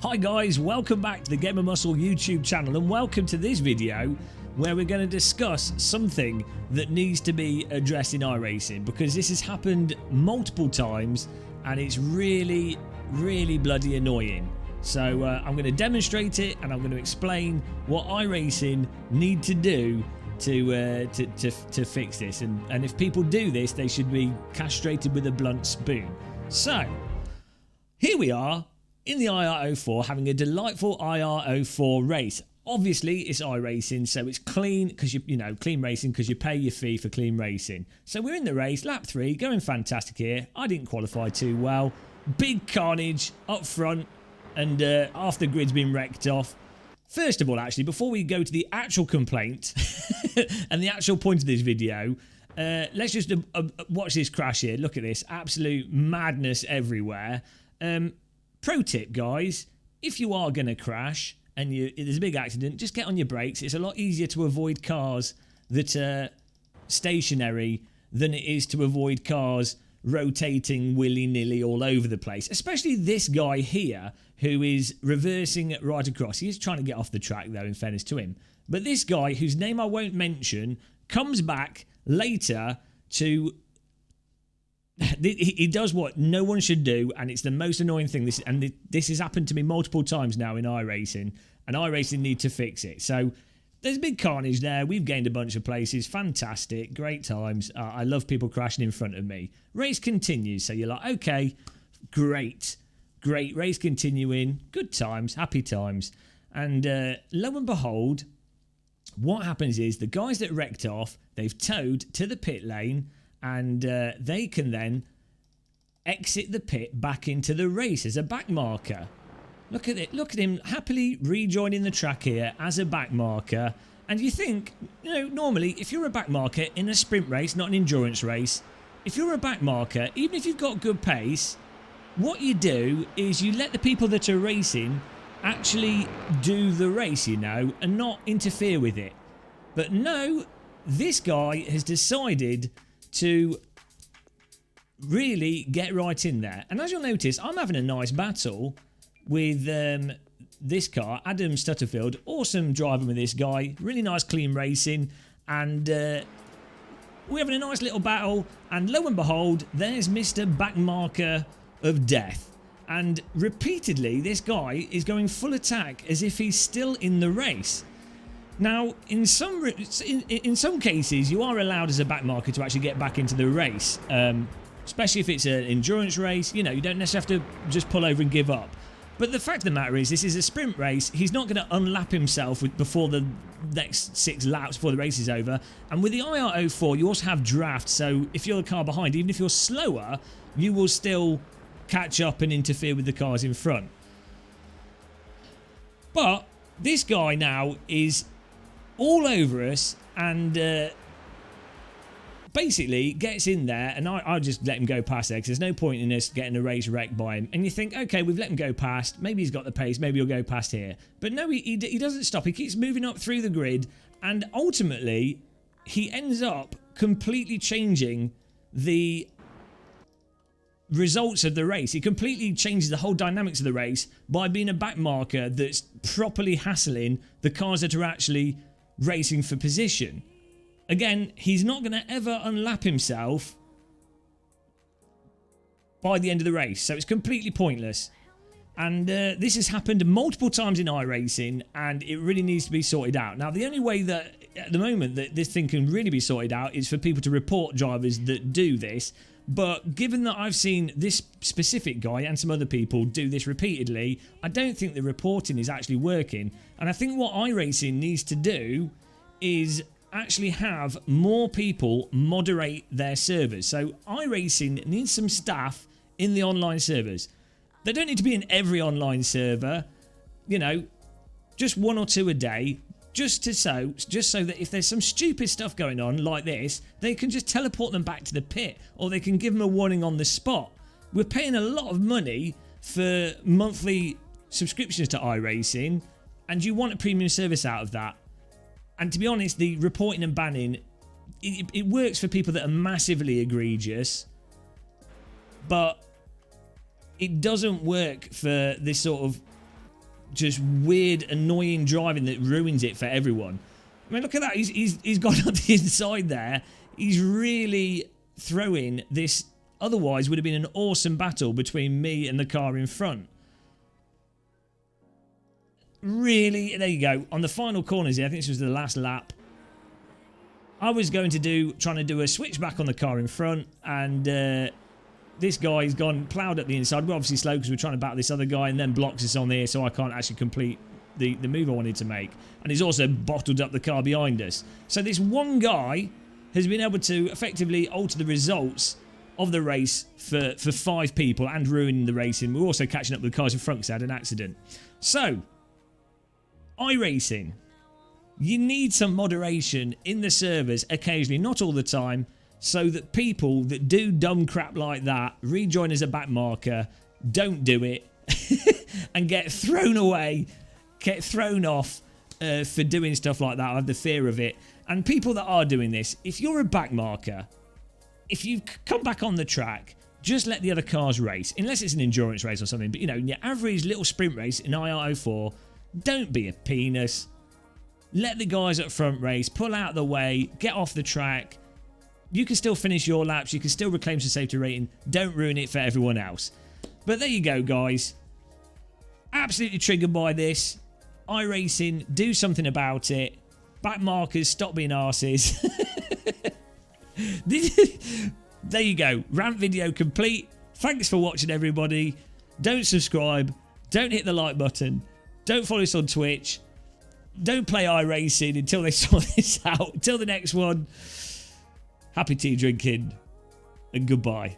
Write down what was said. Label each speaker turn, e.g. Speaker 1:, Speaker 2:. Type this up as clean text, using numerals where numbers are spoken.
Speaker 1: Hi guys, welcome back to the Gamer Muscle YouTube channel and welcome to this video where we're going to discuss something that needs to be addressed in iRacing because this has happened multiple times and it's really bloody annoying. So I'm going to demonstrate it and I'm going to explain what iRacing need to do to fix this, and if people do this they should be castrated with a blunt spoon. So here we are in the IR04 having a delightful IR04 race. Obviously it's iRacing, so it's clean because clean racing because you pay your fee for clean racing. So we're in the race, lap 3, going fantastic here. I didn't qualify too well. Big carnage up front and half the grid's been wrecked off. First of all, actually, before we go to the actual complaint and the actual point of this video, let's just watch this crash here. Look at this, absolute madness everywhere. Pro tip, guys, if you are going to crash and there's a big accident, just get on your brakes. It's a lot easier to avoid cars that are stationary than it is to avoid cars rotating willy-nilly all over the place, especially this guy here who is reversing right across. He's trying to get off the track though, in fairness to him. But this guy, whose name I won't mention, comes back later to... He does what no one should do, and it's the most annoying thing. This has happened to me multiple times now in iRacing, and iRacing need to fix it. So there's big carnage there. We've gained a bunch of places. Fantastic. Great times. I love people crashing in front of me. Race continues. So you're like, okay, great. Race continuing. Good times. Happy times. And lo and behold, what happens is the guys that wrecked off, they've towed to the pit lane, and they can then exit the pit back into the race as a back marker. Look at it. Look at him happily rejoining the track here as a back marker. And you think, normally if you're a back marker in a sprint race, not an endurance race, if you're a back marker, even if you've got good pace, what you do is you let the people that are racing actually do the race, and not interfere with it. But no, this guy has decided to really get right in there. And as you'll notice, I'm having a nice battle with this car, Adam Stutterfield. Awesome driving with this guy. Really nice clean racing. And we're having a nice little battle. And lo and behold, there's Mr. Backmarker of Death. And repeatedly, this guy is going full attack as if he's still in the race. Now, in some cases, you are allowed as a back marker to actually get back into the race, especially if it's an endurance race. You don't necessarily have to just pull over and give up. But the fact of the matter is, this is a sprint race. He's not going to unlap himself before the next 6 laps before the race is over. And with the IR04, you also have draft. So if you're the car behind, even if you're slower, you will still catch up and interfere with the cars in front. But this guy now is all over us and basically gets in there, and I just let him go past there because there's no point in us getting a race wrecked by him. And you think, okay, we've let him go past, maybe he's got the pace, maybe he'll go past here. But no, he doesn't stop. He keeps moving up through the grid, and ultimately he ends up completely changing the results of the race. He completely changes the whole dynamics of the race by being a back marker that's properly hassling the cars that are actually racing for position. Again, he's not going to ever unlap himself by the end of the race, so it's completely pointless. And this has happened multiple times in iRacing, and it really needs to be sorted out. Now, the only way that at the moment that this thing can really be sorted out is for people to report drivers that do this. But given that I've seen this specific guy and some other people do this repeatedly, I don't think the reporting is actually working. And I think what iRacing needs to do is actually have more people moderate their servers. So iRacing needs some staff in the online servers. They don't need to be in every online server, just 1 or 2 a day. Just so that if there's some stupid stuff going on like this, they can just teleport them back to the pit, or they can give them a warning on the spot. We're paying a lot of money for monthly subscriptions to iRacing, and you want a premium service out of that. And to be honest, the reporting and banning, it works for people that are massively egregious, but it doesn't work for this sort of just weird, annoying driving that ruins it for everyone. I mean, look at that. He's gone on the inside there. He's really throwing this. Otherwise, would have been an awesome battle between me and the car in front. Really, there you go. On the final corners here, I think this was the last lap. I was trying to do a switchback on the car in front, and this guy's gone ploughed up the inside. We're obviously slow because we're trying to battle this other guy, and then blocks us on here, so I can't actually complete the move I wanted to make. And he's also bottled up the car behind us. So this one guy has been able to effectively alter the results of the race for 5 people and ruining the racing. We're also catching up with the cars in front because they had an accident. So, iRacing. You need some moderation in the servers occasionally, not all the time, so that people that do dumb crap like that rejoin as a backmarker, don't do it, and get thrown away, get thrown off for doing stuff like that. I have the fear of it. And people that are doing this, if you're a backmarker, if you come back on the track, just let the other cars race, unless it's an endurance race or something. But, you know, your average little sprint race in IR04, don't be a penis. Let the guys up front race, pull out the way, get off the track. You can still finish your laps, you can still reclaim some safety rating. Don't ruin it for everyone else. But there you go, guys. Absolutely triggered by this. iRacing, do something about it. Backmarkers, stop being arses. There you go. Rant video complete. Thanks for watching, everybody. Don't subscribe. Don't hit the like button. Don't follow us on Twitch. Don't play iRacing until they sort this out. Until the next one, happy tea drinking and goodbye.